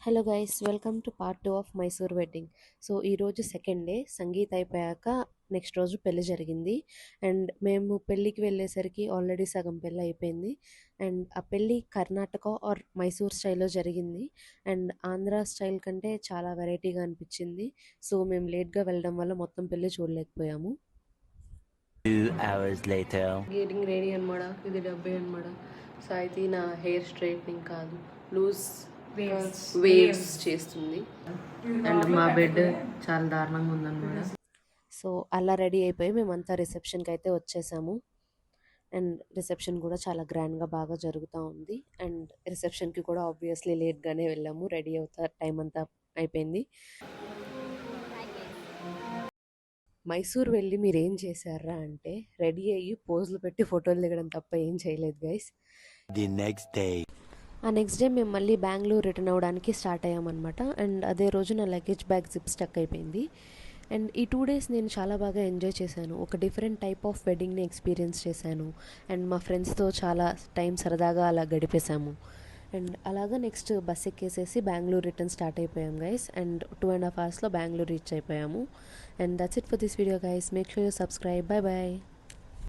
Hello guys, welcome to part 2 of Mysore wedding. So ఈరోజు second day, sangeet అయిపోయాక next రోజు పెళ్లి జరిగింది. అండ్ మేము పెళ్ళికి వెళ్ళేసరికి ఆల్రెడీ సగం పెళ్ళి అయిపోయింది. అండ్ ఆ పెళ్ళి కర్ణాటక ఆర్ మైసూర్ స్టైల్లో జరిగింది. అండ్ ఆంధ్ర స్టైల్ కంటే చాలా వెరైటీగా అనిపించింది. సో మేము లేట్గా వెళ్ళడం వల్ల మొత్తం పెళ్ళి చూడలేకపోయాము. 2 hours later. గేటింగ్ రెడీ అనమాట. ఇది డబ్బే అనమాట. సో అయితే నా హెయిర్ స్ట్రైట్నింగ్ కాదు, లూజ్ వేవ్స్ చేస్తుంది. అండ్ మా బెడ్ చాలా దారుణంగా ఉందన్నమాట. సో అలా రెడీ అయిపోయి మేమంతా రిసెప్షన్కి అయితే వచ్చేసాము. అండ్ రిసెప్షన్ కూడా చాలా గ్రాండ్గా బాగా జరుగుతూ ఉంది. అండ్ రిసెప్షన్కి కూడా ఆబ్వియస్లీ లేట్గానే వెళ్ళాము, రెడీ అవుతా టైం అంతా అయిపోయింది. మైసూర్ వెళ్ళి మీరు ఏం చేశారా అంటే రెడీ అయ్యి పోజులు పెట్టి ఫోటోలు దిగడం తప్ప ఏం చేయలేదు గైస్. The next day. ఆ నెక్స్ట్ డే మేము మళ్ళీ బెంగళూరు రిటర్న్ అవ్వడానికి స్టార్ట్ అయ్యామన్నమాట. అండ్ అదే రోజు నా లగేజ్ బ్యాగ్ జిప్ స్టక్ అయిపోయింది. అండ్ ఈ 2 days నేను చాలా బాగా ఎంజాయ్ చేశాను. ఒక డిఫరెంట్ టైప్ ఆఫ్ వెడ్డింగ్ని ఎక్స్పీరియన్స్ చేశాను. అండ్ మా ఫ్రెండ్స్తో చాలా టైం సరదాగా అలా గడిపేశాము. అండ్ అలాగా నెక్స్ట్ బస్ ఎక్కేసేసి బెంగళూరు రిటర్న్ స్టార్ట్ అయిపోయాం guys. And 2.5 hours Bengaluru reach అయిపోయాము. And that's it for this video guys. Make sure you subscribe. Bye bye.